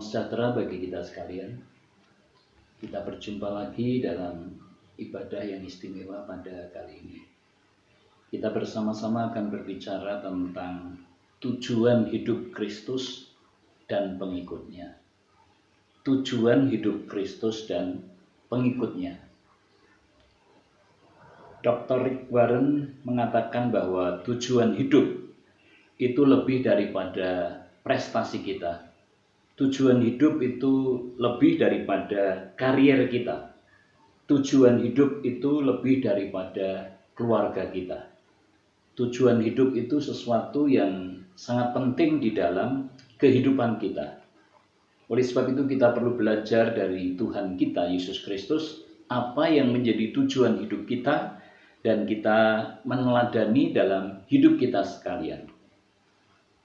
sejahtera bagi kita sekalian. Kita berjumpa lagi dalam ibadah yang istimewa pada kali ini. Kita bersama-sama akan berbicara tentang tujuan hidup Kristus dan pengikutnya. Tujuan hidup Kristus dan pengikutnya. Dr. Rick Warren mengatakan bahwa tujuan hidup itu lebih daripada prestasi kita. Tujuan hidup itu lebih daripada karier kita. Tujuan hidup itu lebih daripada keluarga kita. Tujuan hidup itu sesuatu yang sangat penting di dalam kehidupan kita. Oleh sebab itu kita perlu belajar dari Tuhan kita, Yesus Kristus, apa yang menjadi tujuan hidup kita, dan kita meneladani dalam hidup kita sekalian.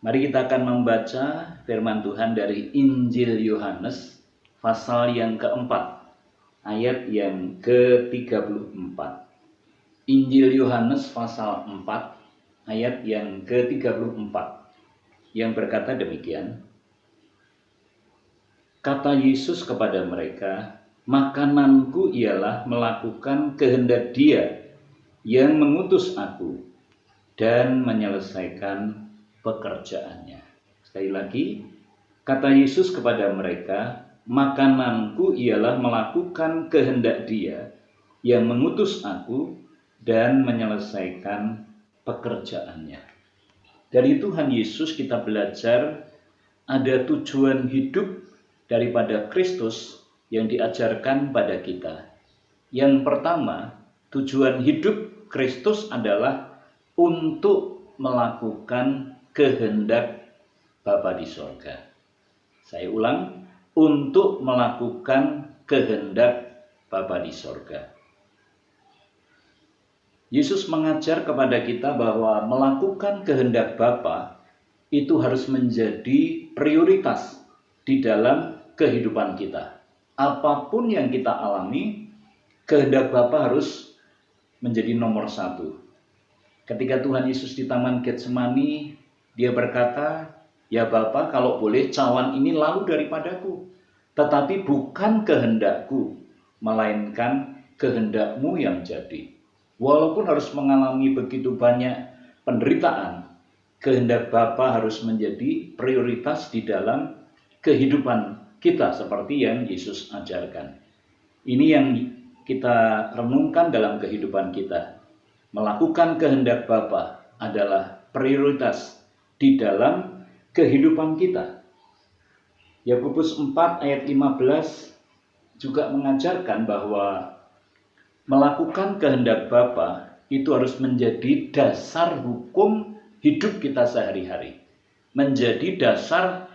Mari kita akan membaca firman Tuhan dari Injil Yohanes pasal yang keempat, ayat yang ke-34. Injil Yohanes pasal 4, ayat yang ke-34, yang berkata demikian. Kata Yesus kepada mereka, makananku ialah melakukan kehendak Dia yang mengutus aku dan menyelesaikan pekerjaannya. Sekali lagi, kata Yesus kepada mereka, makananku ialah melakukan kehendak Dia yang mengutus aku dan menyelesaikan pekerjaannya. Dari Tuhan Yesus kita belajar ada tujuan hidup daripada Kristus yang diajarkan pada kita. Yang pertama, tujuan hidup Kristus adalah untuk melakukan kehendak Bapa di sorga. Saya ulang, untuk melakukan kehendak Bapa di sorga. Yesus mengajar kepada kita bahwa melakukan kehendak Bapa itu harus menjadi prioritas di dalam kehidupan kita. Apapun yang kita alami, kehendak Bapa harus menjadi nomor satu. Ketika Tuhan Yesus di Taman Getsemani, Dia berkata, ya Bapa, kalau boleh cawan ini lalu daripadaku. Tetapi bukan kehendakku, melainkan kehendak-Mu yang jadi. Walaupun harus mengalami begitu banyak penderitaan, kehendak Bapa harus menjadi prioritas di dalam kehidupan kita seperti yang Yesus ajarkan. Ini yang kita renungkan dalam kehidupan kita. Melakukan kehendak Bapa adalah prioritas di dalam kehidupan kita. Yakobus 4 ayat 15 juga mengajarkan bahwa melakukan kehendak Bapa itu harus menjadi dasar hukum hidup kita sehari-hari. Menjadi dasar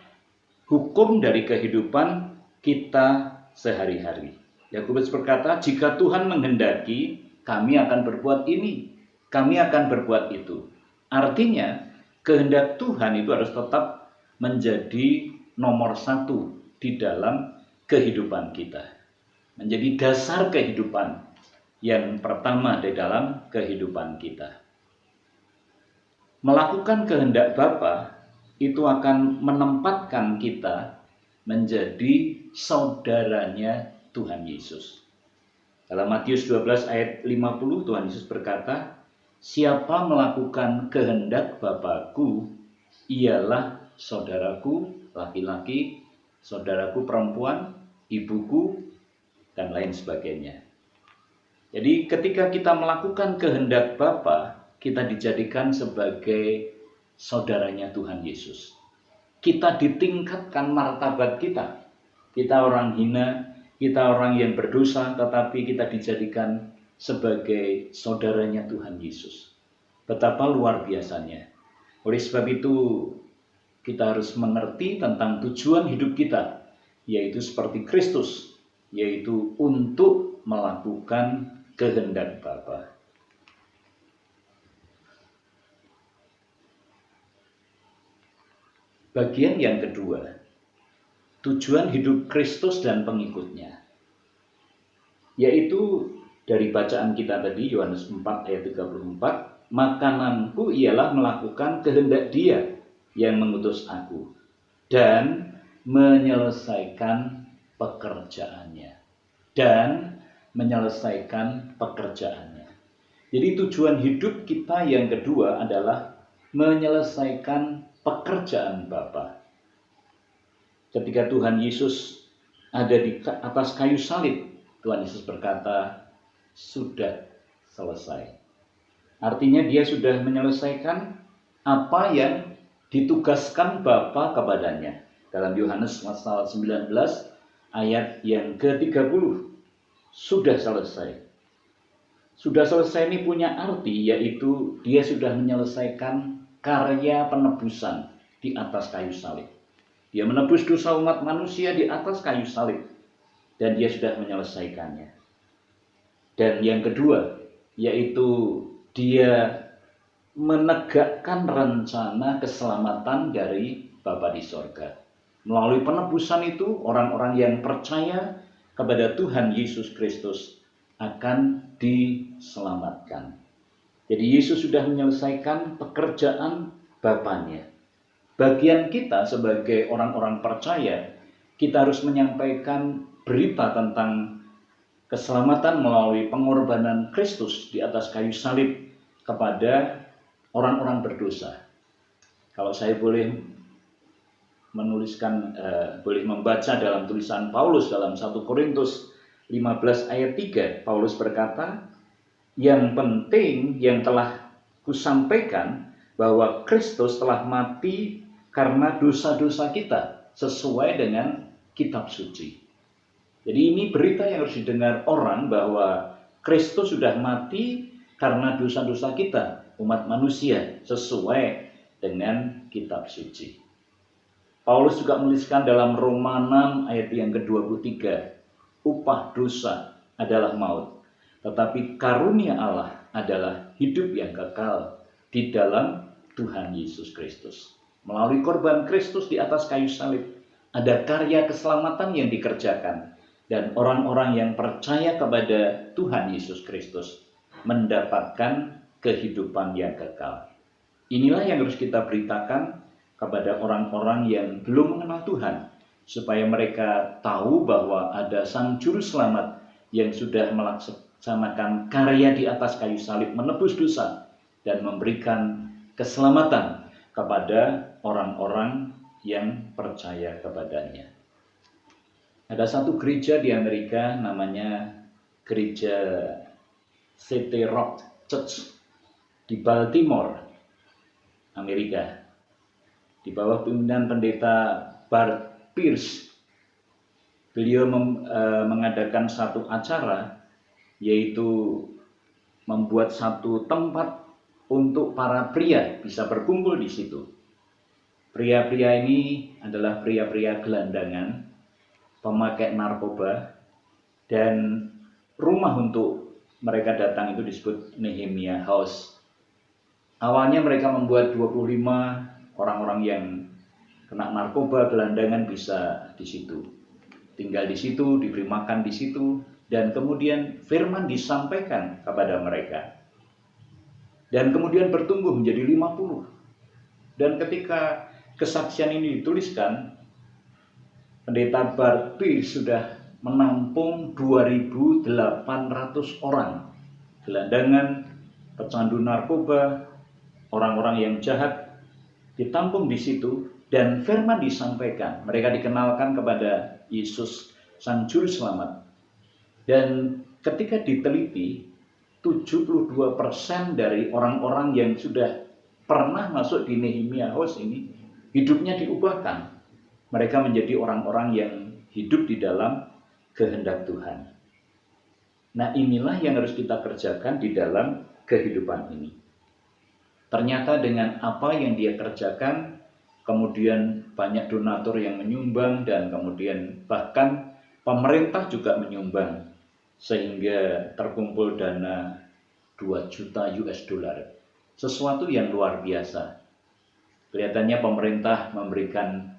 hukum dari kehidupan kita sehari-hari. Yakobus berkata, jika Tuhan menghendaki, kami akan berbuat ini, kami akan berbuat itu. Artinya, kehendak Tuhan itu harus tetap menjadi nomor satu di dalam kehidupan kita. Menjadi dasar kehidupan yang pertama di dalam kehidupan kita. Melakukan kehendak Bapa itu akan menempatkan kita menjadi saudaranya Tuhan Yesus. Dalam Matius 12 ayat 50 Tuhan Yesus berkata, siapa melakukan kehendak Bapa-Ku, ialah saudaraku laki-laki, saudaraku perempuan, ibuku, dan lain sebagainya. Jadi ketika kita melakukan kehendak Bapa, kita dijadikan sebagai saudaranya Tuhan Yesus. Kita ditingkatkan martabat kita. Kita orang hina, kita orang yang berdosa, tetapi kita dijadikan sebagai saudaranya Tuhan Yesus. Betapa luar biasanya. Oleh sebab itu, kita harus mengerti tentang tujuan hidup kita, yaitu seperti Kristus, yaitu untuk melakukan kehendak Bapa. Bagian yang kedua, tujuan hidup Kristus dan pengikutnya, yaitu dari bacaan kita tadi, Yohanes 4 ayat 34, makananku ialah melakukan kehendak Dia yang mengutus aku, dan menyelesaikan pekerjaannya dan menyelesaikan pekerjaannya. Jadi tujuan hidup kita yang kedua adalah menyelesaikan pekerjaan Bapa. Ketika Tuhan Yesus ada di atas kayu salib, Tuhan Yesus berkata, sudah selesai. Artinya dia sudah menyelesaikan apa yang ditugaskan Bapa kepadanya. Dalam Yohanes pasal 19 ayat yang ke-30, sudah selesai. Sudah selesai ini punya arti, yaitu dia sudah menyelesaikan karya penebusan di atas kayu salib. Dia menebus dosa umat manusia di atas kayu salib, dan dia sudah menyelesaikannya. Dan yang kedua, yaitu dia menegakkan rencana keselamatan dari Bapa di sorga. Melalui penebusan itu, orang-orang yang percaya kepada Tuhan Yesus Kristus akan diselamatkan. Jadi Yesus sudah menyelesaikan pekerjaan Bapanya. Bagian kita sebagai orang-orang percaya, kita harus menyampaikan berita tentang keselamatan melalui pengorbanan Kristus di atas kayu salib kepada orang-orang berdosa. Kalau saya boleh boleh membaca dalam tulisan Paulus dalam 1 Korintus 15 ayat 3, Paulus berkata, yang penting yang telah kusampaikan bahwa Kristus telah mati karena dosa-dosa kita sesuai dengan kitab suci. Jadi ini berita yang harus didengar orang bahwa Kristus sudah mati karena dosa-dosa kita, umat manusia, sesuai dengan kitab suci. Paulus juga menuliskan dalam Roma 6 ayat yang ke-23, upah dosa adalah maut, tetapi karunia Allah adalah hidup yang kekal di dalam Tuhan Yesus Kristus. Melalui korban Kristus di atas kayu salib, ada karya keselamatan yang dikerjakan, dan orang-orang yang percaya kepada Tuhan Yesus Kristus mendapatkan kehidupan yang kekal. Inilah yang harus kita beritakan kepada orang-orang yang belum mengenal Tuhan, supaya mereka tahu bahwa ada Sang Juru Selamat yang sudah melaksanakan karya di atas kayu salib, menebus dosa dan memberikan keselamatan kepada orang-orang yang percaya kepadanya. Ada satu gereja di Amerika namanya Gereja City Rock Church di Baltimore, Amerika. Di bawah pimpinan pendeta Bart Pierce, beliau mengadakan satu acara, yaitu membuat satu tempat untuk para pria bisa berkumpul di situ. Pria-pria ini adalah pria-pria gelandangan, pemakai narkoba, dan rumah untuk mereka datang itu disebut Nehemia House. Awalnya mereka membuat 25 orang-orang yang kena narkoba, gelandangan bisa di situ. Tinggal di situ, diberi makan di situ, dan kemudian firman disampaikan kepada mereka. Dan kemudian bertumbuh menjadi 50. Dan ketika kesaksian ini dituliskan, pendeta Bart Pierce sudah menampung 2.800 orang. Gelandangan, pecandu narkoba, orang-orang yang jahat ditampung di situ, dan firman disampaikan. Mereka dikenalkan kepada Yesus Sang Juru Selamat. Dan ketika diteliti, 72% dari orang-orang yang sudah pernah masuk di Nehemia House ini, hidupnya diubahkan. Mereka menjadi orang-orang yang hidup di dalam kehendak Tuhan. Nah, inilah yang harus kita kerjakan di dalam kehidupan ini. Ternyata dengan apa yang dia kerjakan, kemudian banyak donatur yang menyumbang, dan kemudian bahkan pemerintah juga menyumbang, sehingga terkumpul dana 2 juta US dollar. Sesuatu yang luar biasa. Kelihatannya pemerintah memberikan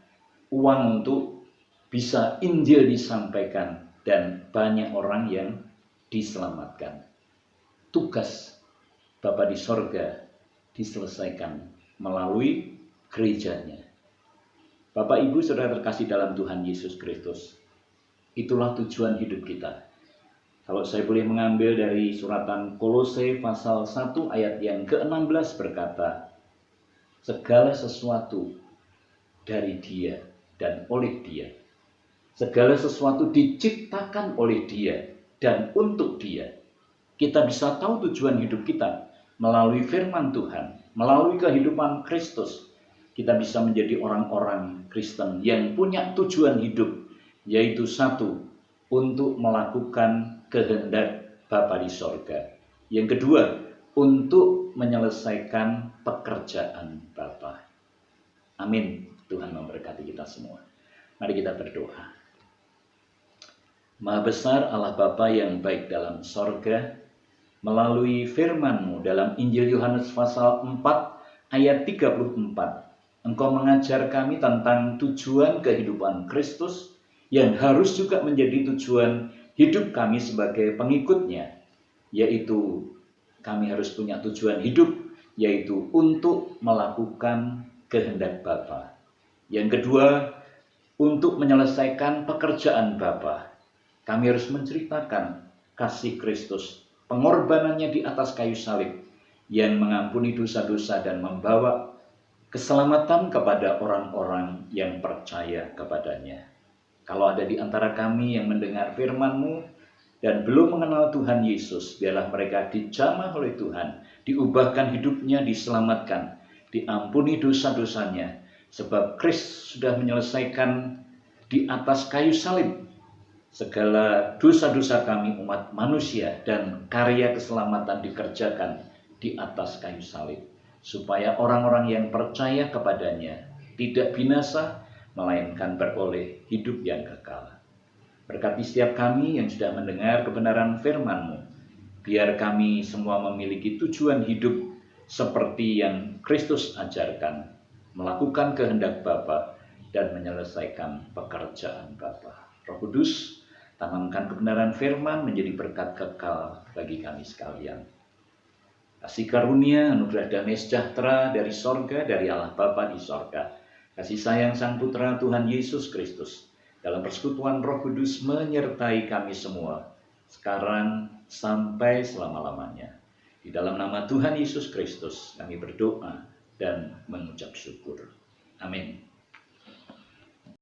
uang untuk bisa Injil disampaikan, dan banyak orang yang diselamatkan. Tugas Bapa di sorga diselesaikan melalui gerejanya. Bapak, Ibu, Saudara terkasih dalam Tuhan Yesus Kristus, itulah tujuan hidup kita. Kalau saya boleh mengambil dari suratan Kolose pasal 1 ayat yang ke-16 berkata, segala sesuatu dari Dia dan oleh Dia. Segala sesuatu diciptakan oleh Dia dan untuk Dia. Kita bisa tahu tujuan hidup kita melalui firman Tuhan, melalui kehidupan Kristus. Kita bisa menjadi orang-orang Kristen yang punya tujuan hidup, yaitu satu, untuk melakukan kehendak Bapa di sorga. Yang kedua, untuk menyelesaikan pekerjaan Bapa. Amin. Tuhan memberkati kita semua. Mari kita berdoa. Maha besar Allah Bapa yang baik dalam sorga, melalui firman-Mu dalam Injil Yohanes pasal 4 ayat 34, Engkau mengajar kami tentang tujuan kehidupan Kristus yang harus juga menjadi tujuan hidup kami sebagai pengikutnya, yaitu kami harus punya tujuan hidup, yaitu untuk melakukan kehendak Bapa. Yang kedua, untuk menyelesaikan pekerjaan Bapa. Kami harus menceritakan kasih Kristus, pengorbanannya di atas kayu salib yang mengampuni dosa-dosa dan membawa keselamatan kepada orang-orang yang percaya kepadanya. Kalau ada di antara kami yang mendengar firman-Mu dan belum mengenal Tuhan Yesus, biarlah mereka dijamah oleh Tuhan, diubahkan hidupnya, diselamatkan, diampuni dosa-dosanya, sebab Kristus sudah menyelesaikan di atas kayu salib segala dosa-dosa kami umat manusia, dan karya keselamatan dikerjakan di atas kayu salib, supaya orang-orang yang percaya kepadanya tidak binasa, melainkan beroleh hidup yang kekal. Berkati setiap kami yang sudah mendengar kebenaran firman-Mu, biar kami semua memiliki tujuan hidup seperti yang Kristus ajarkan, melakukan kehendak Bapa dan menyelesaikan pekerjaan Bapa. Roh Kudus, tanamkan kebenaran firman menjadi berkat kekal bagi kami sekalian. Kasih karunia, anugerah damai sejahtera dari sorga, dari Allah Bapa di sorga, kasih sayang Sang Putra Tuhan Yesus Kristus, dalam persekutuan Roh Kudus menyertai kami semua, sekarang sampai selama-lamanya. Di dalam nama Tuhan Yesus Kristus kami berdoa dan mengucap syukur. Amin.